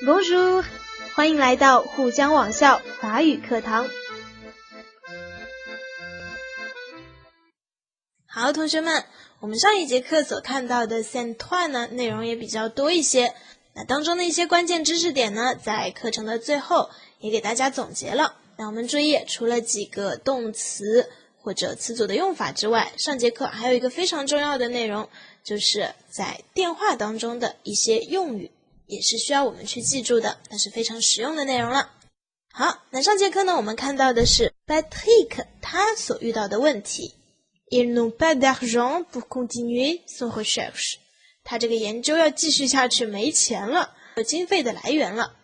Bonjour， 欢迎来到沪江网校法语课堂。好，同学们，我们上一节课所看到的线段呢，内容也比较多一些。那当中的一些关键知识点呢，在课程的最后也给大家总结了。那我们注意，除了几个动词或者词组的用法之外，上节课还有一个非常重要的内容，就是在电话当中的一些用语，也是需要我们去记住的，那是非常实用的内容了。好，那上节课呢，我们看到的是 Patrick 他所遇到的问题。Ils n'ont pas d'argent pour continuer son recherche. 他这个研究要继续下去，没钱了，有经费的来源了。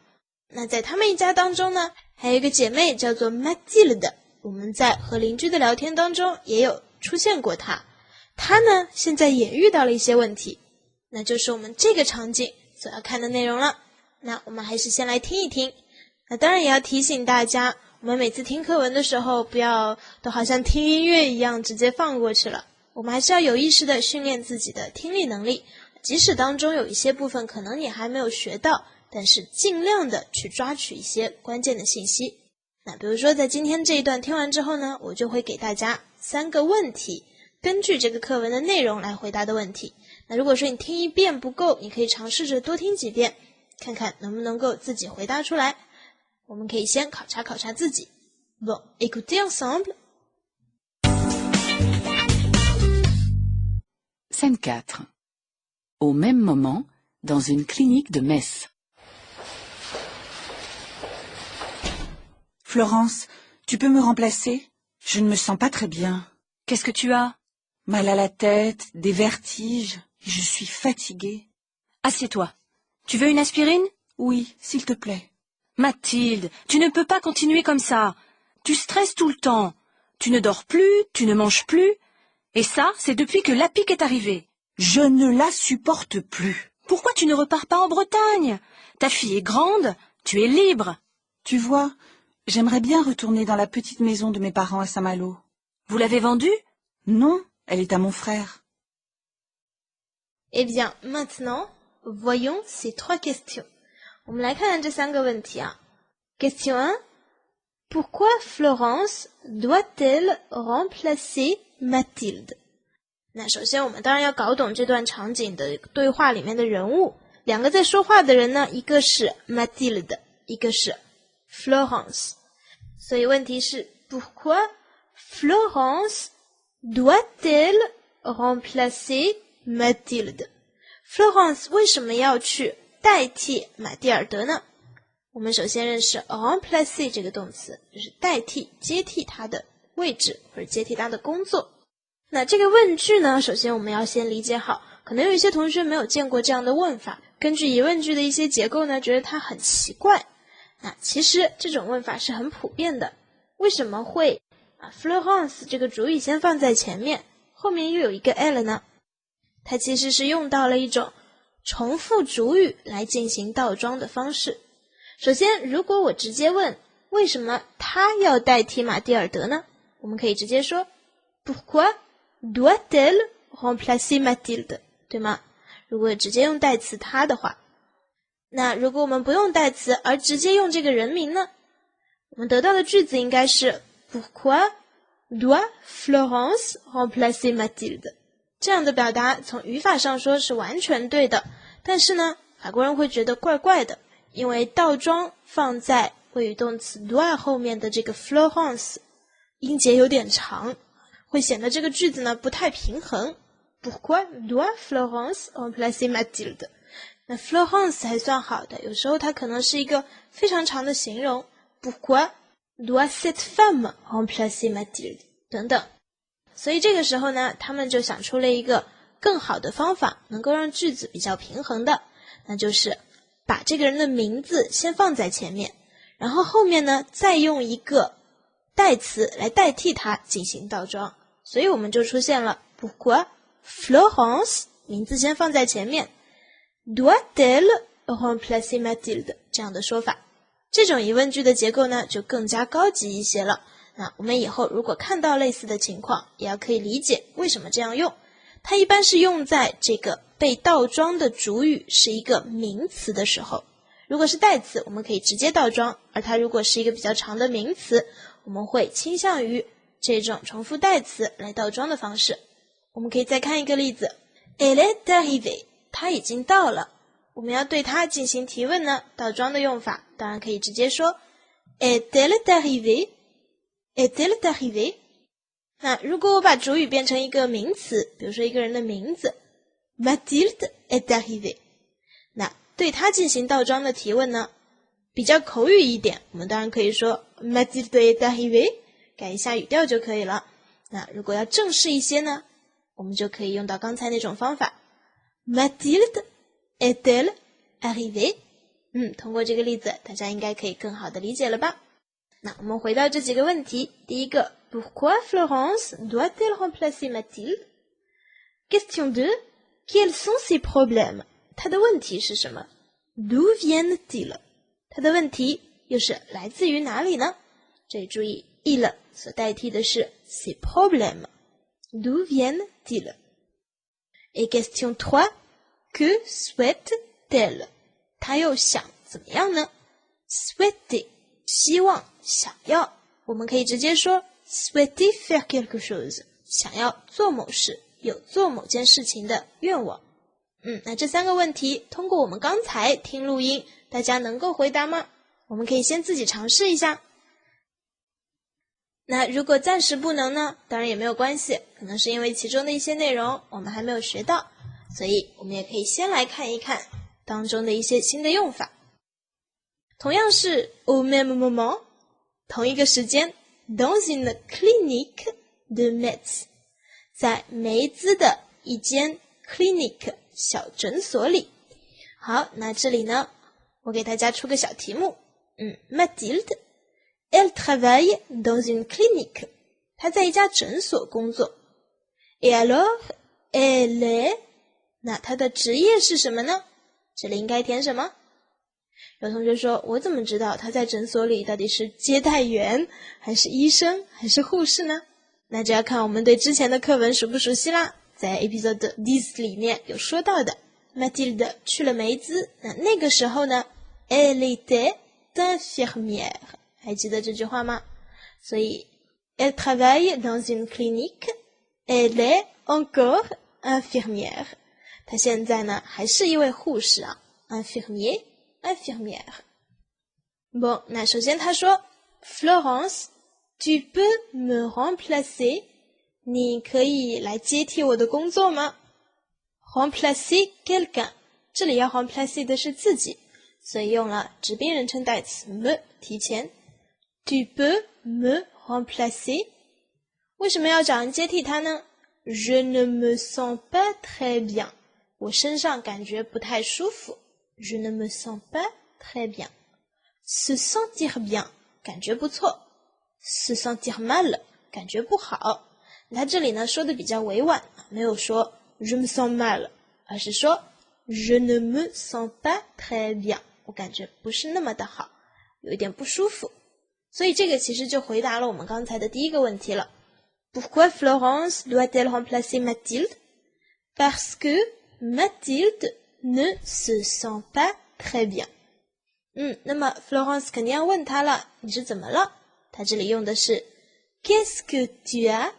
那在他们一家当中呢，还有一个姐妹叫做 Mathilde， 我们在和邻居的聊天当中也有出现过她。她呢，现在也遇到了一些问题，那就是我们这个场景所要看的内容了。那我们还是先来听一听。那当然也要提醒大家，我们每次听课文的时候，不要都好像听音乐一样直接放过去了，我们还是要有意识的训练自己的听力能力，即使当中有一些部分可能你还没有学到，但是尽量的去抓取一些关键的信息。那比如说在今天这一段听完之后呢，我就会给大家3个问题，根据这个课文的内容来回答的问题。那如果说你听一遍不够，你可以尝试着多听几遍，看看能不能够自己回答出来。我们可以先考察考察自己。Bon, écoutez ensemble. Scène 4. Au même moment, dans une clinique de Metz. Florence, tu peux me remplacer? Je ne me sens pas très bien. Qu'est-ce que tu as? Mal à la tête, des vertiges, et je suis fatiguée. Assieds-toi. Tu veux une aspirine? Oui, s'il te plaît. Mathilde, tu ne peux pas continuer comme ça. Tu stresses tout le temps. Tu ne dors plus, tu ne manges plus. Et ça, c'est depuis que l'APIC est arrivé. Je ne la supporte plus. Pourquoi tu ne repars pas en Bretagne? Ta fille est grande, tu es libre. Tu vois, j'aimerais bien retourner dans la petite maison de mes parents à Saint-Malo. Vous l'avez vendue? Non, elle est à mon frère. Eh bien, maintenant, voyons ces 3 questions. 我们来看看这3个问题啊。Question 1. Pourquoi Florence doit-elle remplacer Mathilde? 那首先我们当然要搞懂这段场景的对话里面的人物。2个在说话的人呢，一个是 Mathilde， 一个是 Florence。所以问题是 Pourquoi Florence doit-elle remplacer Mathilde? Florence 为什么要去代替马蒂尔德呢？我们首先认识 remplacer 这个动词，就是代替、接替他的位置或者接替他的工作。那这个问句呢，首先我们要先理解好，可能有一些同学没有见过这样的问法，根据疑问句的一些结构呢，觉得它很奇怪。那其实这种问法是很普遍的。为什么会Florence 这个主语先放在前面，后面又有一个 elle 呢？它其实是用到了一种重复主语来进行倒装的方式。首先，如果我直接问为什么他要代替马蒂尔德呢？我们可以直接说 Pourquoi doit-elle remplacer Mathilde? 对吗？如果直接用代词他的话。那如果我们不用代词而直接用这个人名呢？我们得到的句子应该是 Pourquoi doit Florence remplacer Mathilde? 这样的表达从语法上说是完全对的，但是呢，法国人会觉得怪怪的，因为倒装放在谓语动词 doit 后面的这个 Florence 音节有点长，会显得这个句子呢不太平衡。Pourquoi doit Florence remplacer Mathilde? 那 Florence 还算好的，有时候它可能是一个非常长的形容 Pourquoi doit cette femme remplacer Mathilde? 等等。所以这个时候呢，他们就想出了一个更好的方法，能够让句子比较平衡的，那就是把这个人的名字先放在前面，然后后面呢再用一个代词来代替它进行倒装。所以我们就出现了 Pourquoi Florence 名字先放在前面 doit-elle remplacer Mathilde 这样的说法。这种疑问句的结构呢就更加高级一些了。那我们以后如果看到类似的情况，也要可以理解为什么这样用。它一般是用在这个被倒装的主语是一个名词的时候，如果是代词，我们可以直接倒装，而它如果是一个比较长的名词，我们会倾向于这种重复代词来倒装的方式。我们可以再看一个例子 Elle est arrivée， 她已经到了。我们要对它进行提问呢，倒装的用法当然可以直接说 Est-elle arrivée？ Est-elle arrivée？ 那如果我把主语变成一个名词，比如说一个人的名字 Mathilde est arrivée， 那对它进行倒装的提问呢，比较口语一点，我们当然可以说 Mathilde est arrivée， 改一下语调就可以了。那如果要正式一些呢，我们就可以用到刚才那种方法 Mathilde est-elle arrivée？ 通过这个例子，大家应该可以更好的理解了吧？那我们回到这几个问题。第一个 Pourquoi Florence doit-elle remplacer Mathilde？ Question 2 Quels sont ses problèmes？ 她的问题是什么？ D'où viennent-ils？ 她的问题又是来自于哪里呢？这里注意 il 所代替的是 ses problèmes。 D'où viennent-ils？ Et question 3 Que souhaite-t-elle？ 她又想怎么样呢？ Souhaiter 希望想要，我们可以直接说 souhaiter faire quelque chose， 想要做某事，有做某件事情的愿望。那这三个问题通过我们刚才听录音，大家能够回答吗？我们可以先自己尝试一下。那如果暂时不能呢，当然也没有关系，可能是因为其中的一些内容我们还没有学到，所以我们也可以先来看一看当中的一些新的用法。同样是 au même moment， 同一个时间 dans une clinique de Metz， 在梅兹的一间 clinique 小诊所里。好，那这里呢，我给大家出个小题目。Mathilde Elle travaille dans une clinique， 她在一家诊所工作。Et alors, elle est， 那她的职业是什么呢？这里应该填什么？有同学说，我怎么知道她在诊所里到底是接待员，还是医生，还是护士呢？那就要看我们对之前的课文熟不熟悉啦。在 episode 10里面有说到的 Mathilde 去了梅兹，那个时候呢 Elle était infirmière，还记得这句话吗？所以 Elle travaille dans une clinique, elle est encore infirmière。 她现在呢还是一位护士啊 infirmière。 Bon， 那首先她说 Florence, tu peux me remplacer？ 你可以来接替我的工作吗？ Remplacer quelqu'un， 这里要 remplacer 的是自己，所以用了指宾人称代词 me 提前。Tu peux me remplacer？ 为什么要找人接替他呢？ Je ne me sens pas très bien， 我身上感觉不太舒服。 Je ne me sens pas très bien。 Se sentir bien， 感觉不错。 Se sentir mal， 感觉不好。他这里呢说的比较委婉，没有说 Je me sens mal， 而是说 Je ne me sens pas très bien， 我感觉不是那么的好，有一点不舒服。所以这个其实就回答了我们刚才的第一个问题了。Pourquoi Florence doit-elle remplacer Mathilde? Parce que Mathilde ne se sent pas très bien。 那么 Florence 肯定要问他了，你是怎么了？他这里用的是 Qu'est-ce que tu as？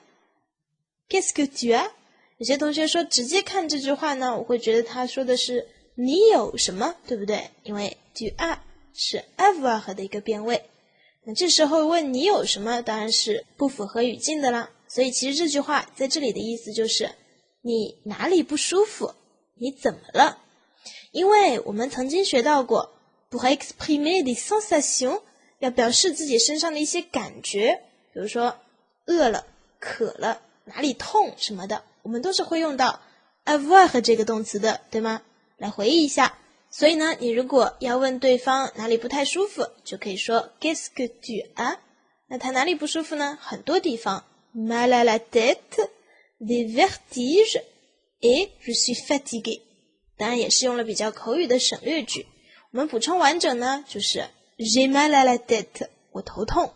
Qu'est-ce que tu as？ 有些同学说直接看这句话呢，我会觉得他说的是你有什么，对不对？因为 tu as 是 avoir 的一个变位，那这时候问你有什么当然是不符合语境的啦。所以其实这句话在这里的意思就是你哪里不舒服，你怎么了？因为我们曾经学到过 pour exprimer des sensations， 要表示自己身上的一些感觉，比如说饿了、渴了、哪里痛什么的，我们都是会用到 avoir 这个动词的，对吗？来回忆一下。所以呢，你如果要问对方哪里不太舒服，就可以说 Qu'est-ce que tu as？ 那他哪里不舒服呢？很多地方 mal à la tête, des vertiges et je suis fatigué。 当然也是用了比较口语的省略句。我们补充完整呢，就是 J'ai mal à la tête， 我头痛。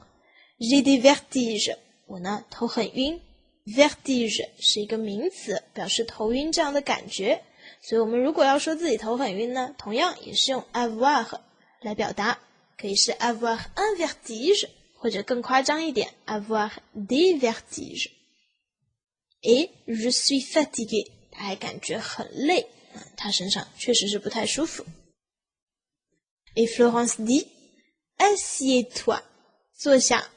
J'ai des vertiges， 我呢头很晕。 Vertige 是一个名词，表示头晕这样的感觉。所以我们如果要说自己头很晕呢，同样也是用 avoir 来表达，可以是 avoir un vertige， 或者更夸张一点 avoir des vertiges。 Et je suis fatigué， 他还感觉很累，他身上确实是不太舒服。Et Florence dit assieds-toi， 坐下。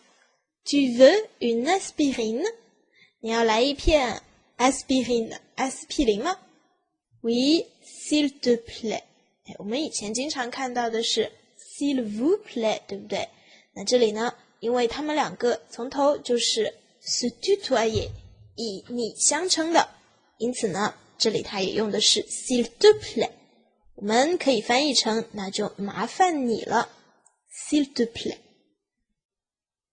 Tu veux une aspirine？ 你要来一片 aspirine， 阿司匹林吗？ Oui, s'il te plaît。 我们以前经常看到的是 s'il vous plaît， 对不对？那这里呢，因为他们两个从头就是 se tutoyer， 以你相称的，因此呢，这里他也用的是 s'il te plaît。 我们可以翻译成那就麻烦你了 s'il te plaît。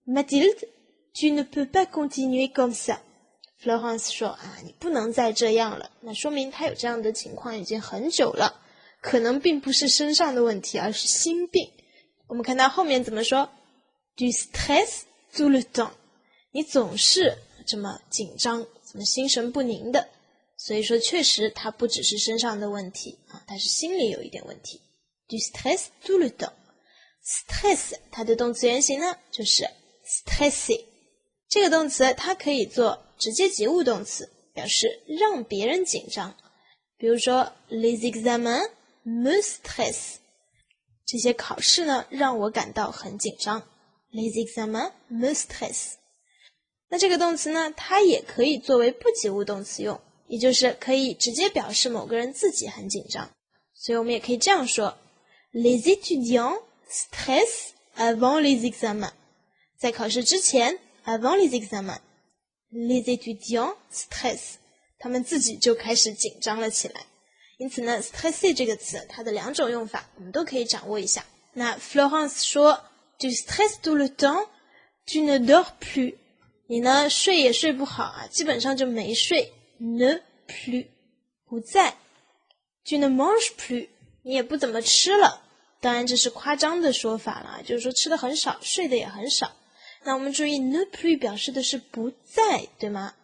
Mathilde, tu ne peux pas continuer comme ça。 Florence 说你不能再这样了。那说明他有这样的情况已经很久了，可能并不是身上的问题，而是心病。我们看到后面怎么说 Du stress tout le temps， 你总是这么紧张，怎么心神不宁的。所以说确实它不只是身上的问题它是心里有一点问题。 Du stress tout le temps。 Stress 它的动词原形呢就是 stresser， 这个动词它可以做直接及物动词，表示让别人紧张。比如说 Les examens me stressent， 这些考试呢让我感到很紧张。 Les examens me stressent。 那这个动词呢它也可以作为不及物动词用，也就是可以直接表示某个人自己很紧张。所以我们也可以这样说 Les étudiants stressent avant les examens。 在考试之前 avant les examens， les étudiants stressent， 他们自己就开始紧张了起来。因此呢 stresser 这个词它的两种用法我们都可以掌握一下。那 Florence 说 Tu stresses tout le temps, tu ne dors plus， 你呢睡也睡不好基本上就没睡。Ne plus， 不在。Tu ne manges plus， 你也不怎么吃了。当然这是夸张的说法了，就是说吃的很少，睡的也很少。那我们注意 ne plus 表示的是不在，对吗？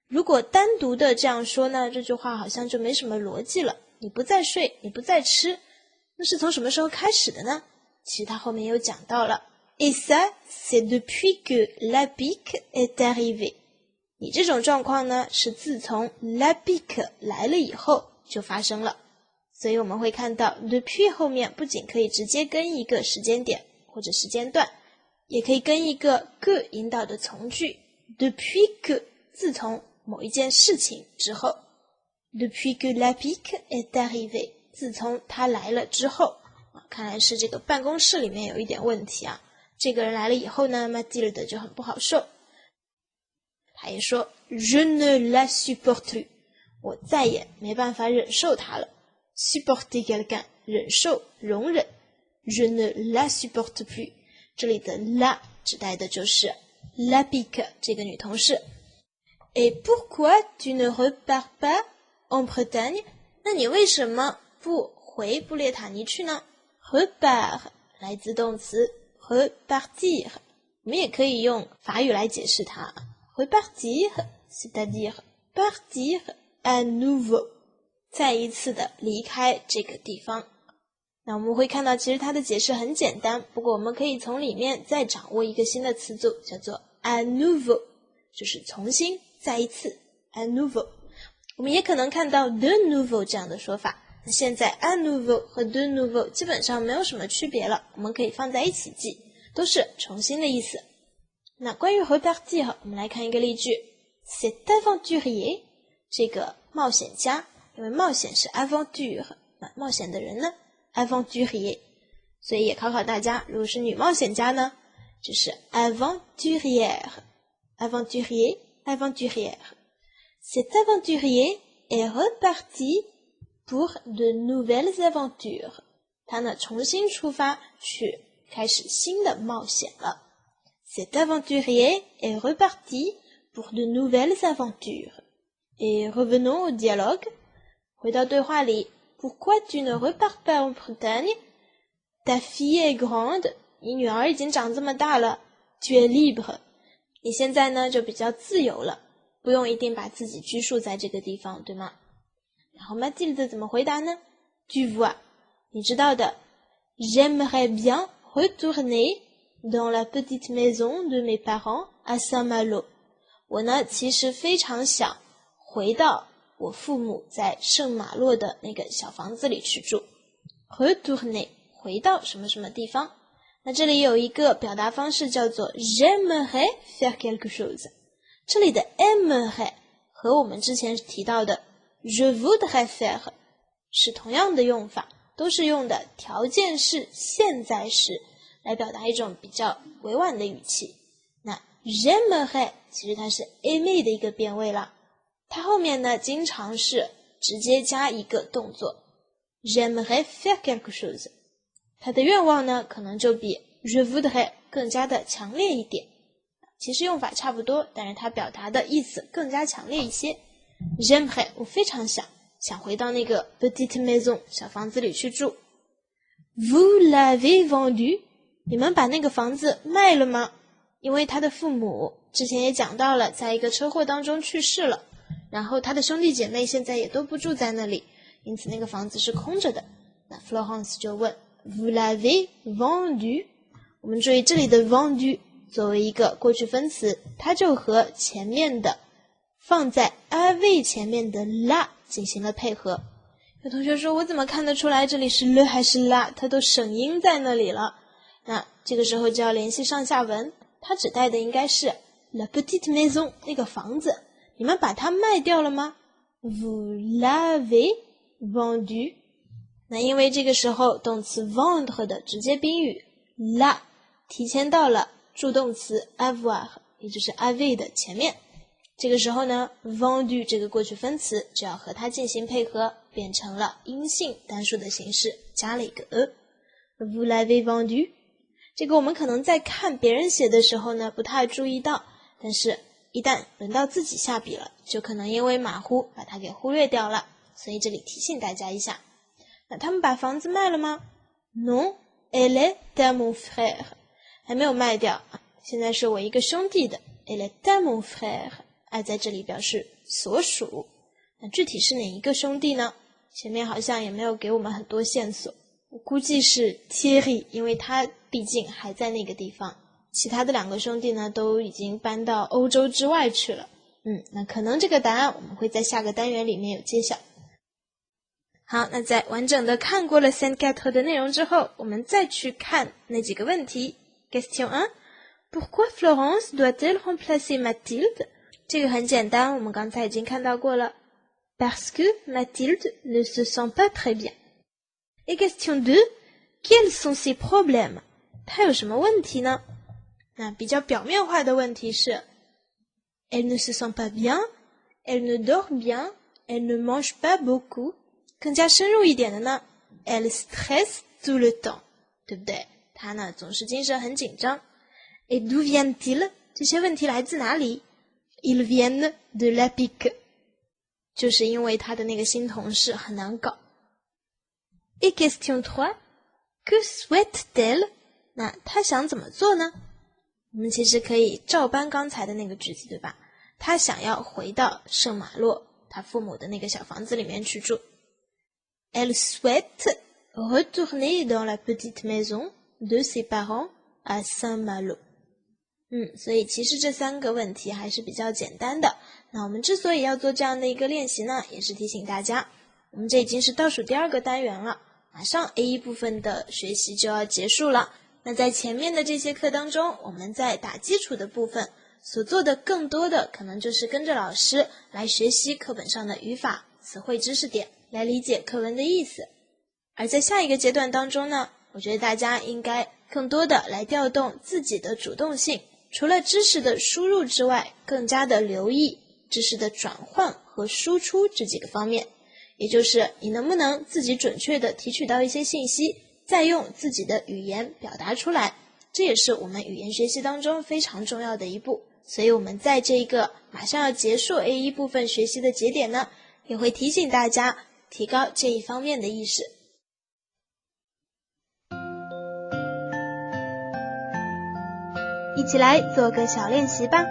如果单独的这样说呢，这句话好像就没什么逻辑了。你不再睡，你不再吃，那是从什么时候开始的呢？其实他后面有讲到了 Et ça, c'est depuis que la pique est arrivée。你这种状况呢，是自从 la pique 来了以后就发生了。所以我们会看到 depuis 后面不仅可以直接跟一个时间点或者时间段，也可以跟一个 que 引导的从句 depuis que 自从某一件事情之后 depuis que la pique est arrivée 自从他来了之后看来是这个办公室里面有一点问题这个人来了以后呢 Mathilde 就很不好受。他也说 Je ne la supporte plus， 我再也没办法忍受他了。 supporter quelqu'un 忍受容忍 Je ne la supporte plus， 这里的 la 指代的就是 la pique 这个女同事。 Et pourquoi tu ne repars pas en Bretagne？ 那你为什么不回布列塔尼去呢？ repart 来自动词 repartir， 我们也可以用法语来解释它repartir c'est-à-dire partir à nouveau， 再一次的离开这个地方。那我们会看到其实它的解释很简单，不过我们可以从里面再掌握一个新的词组叫做 à nouveau， 就是重新再一次 à nouveau。 我们也可能看到 de nouveau 这样的说法，那现在 à nouveau 和 de nouveau 基本上没有什么区别了，我们可以放在一起记，都是重新的意思。那关于 repartir 我们来看一个例句 cet aventurier 这个冒险家，因为冒险是 aventure， 那冒险的人呢 aventurier， 所以也考考大家，如果是女冒险家呢就是 aventurière aventurier aventurière。 Cet aventurier est reparti pour de nouvelles aventures， 他呢重新出发去开始新的冒险了。 Cet aventurier est reparti pour de nouvelles aventures。 Et revenons au dialogue， 回到对话里 Pourquoi tu ne repars pas en Bretagne？ Ta fille est grande， 你女儿已经长这么大了。 Tu es libre， 你现在呢就比较自由了，不用一定把自己拘束在这个地方，对吗？然后 Mathilde 怎么回答呢？ Tu vois， 你知道的 J'aimerais bien retourner dans la petite maison de mes parents à Saint-Malo. 我呢，其实非常想回到我父母在圣马洛的那个小房子里去住。Retourner 回到什么什么地方。那这里有一个表达方式叫做 j'aimerais faire quelque chose。这里的 aimerais 和我们之前提到的 je voudrais faire 是同样的用法，都是用的条件式现在时来表达一种比较委婉的语气。那 j'aimerais 其实它是 aimer 的一个变位了，它后面呢经常是直接加一个动作 j'aimerais faire quelque chose， 它的愿望呢可能就比 je voudrais 更加的强烈一点，其实用法差不多，但是它表达的意思更加强烈一些。j'aimerais 我非常想回到那个 petite maison 小房子里去住。Vous l'avez vendu？ 你们把那个房子卖了吗？因为他的父母之前也讲到了，在一个车祸当中去世了，然后他的兄弟姐妹现在也都不住在那里，因此那个房子是空着的。那 Florence 就问 Vous l'avez vendu？ 我们注意这里的 vendu 作为一个过去分词，它就和前面的放在 avez 前面的 la 进行了配合。有同学说我怎么看得出来这里是 le 还是 la， 它都省音在那里了。那这个时候就要联系上下文，它指代的应该是 la petite maison 那个房子，你们把它卖掉了吗？ Vous l'avez vendu？ 那因为这个时候动词 vendre 的直接宾语 la 提前到了助动词 avoir， 也就是 avez 的前面，这个时候呢 vendu 这个过去分词就要和它进行配合，变成了阴性单数的形式，加了一个 Vous l'avez vendu？这个我们可能在看别人写的时候呢不太注意到，但是一旦轮到自己下笔了，就可能因为马虎把它给忽略掉了，所以这里提醒大家一下。那他们把房子卖了吗？ Non, elle est à mon frère。 还没有卖掉，现在是我一个兄弟的 Elle est à mon frère， 在这里表示所属。那具体是哪一个兄弟呢？前面好像也没有给我们很多线索，我估计是 Thierry， 因为他毕竟还在那个地方，其他的两个兄弟呢都已经搬到欧洲之外去了。那可能这个答案我们会在下个单元里面有揭晓。好，那在完整的看过了 Saint-Quatre 的内容之后，我们再去看那几个问题。Question 1 Pourquoi Florence doit-elle remplacer Mathilde？ 这个很简单，我们刚才已经看到过了。Parce que Mathilde ne se sent pas très bien。Et question 2 Quels sont ses problèmes？ 他有什么问题呢？那比较表面化的问题是 Elle ne se sent pas bien, elle ne dort bien, elle ne mange pas beaucoup。 更加深入一点的呢 Elle stresse tout le temps， 对不对？他呢总是精神很紧张。Et d'où viennent-ils？ 这些问题来自哪里？ Ils viennent de la pique， 就是因为他的那个新同事很难搞。Et question 3 Que souhaite-t-elle？ 那他想怎么做呢？我们其实可以照搬刚才的那个句子，对吧？他想要回到圣马洛他父母的那个小房子里面去住。Elle souhaite retourner dans la petite maison de ses parents à Saint-Malo。 所以其实这三个问题还是比较简单的。那我们之所以要做这样的一个练习呢，也是提醒大家，我们这已经是倒数第2个单元了，马上 A1 部分的学习就要结束了。那在前面的这些课当中，我们在打基础的部分所做的更多的可能就是跟着老师来学习课本上的语法、词汇知识点，来理解课文的意思。而在下一个阶段当中呢，我觉得大家应该更多的来调动自己的主动性，除了知识的输入之外，更加的留意知识的转换和输出这几个方面，也就是你能不能自己准确的提取到一些信息，再用自己的语言表达出来，这也是我们语言学习当中非常重要的一步。所以我们在这个马上要结束 A1 部分学习的节点呢，也会提醒大家提高这一方面的意识。一起来做个小练习吧。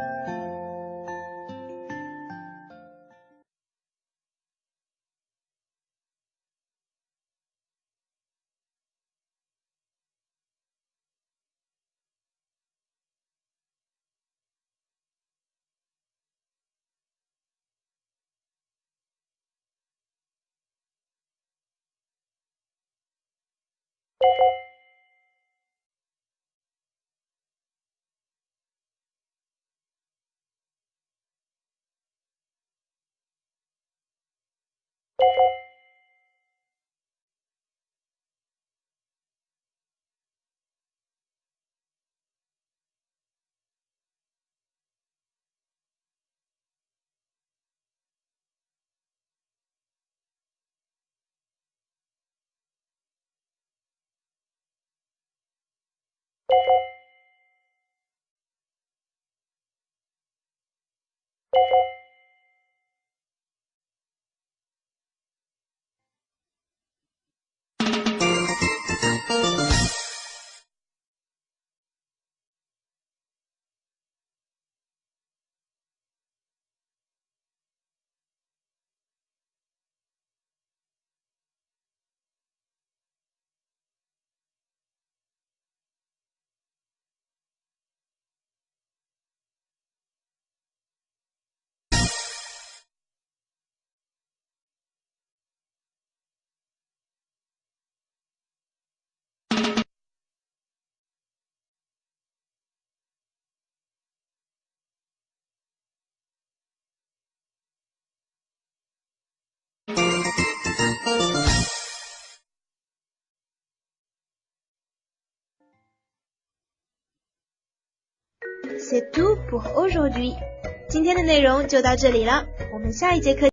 C'est tout pour aujourd'hui. 今天的内容就到这里了，我们下一节课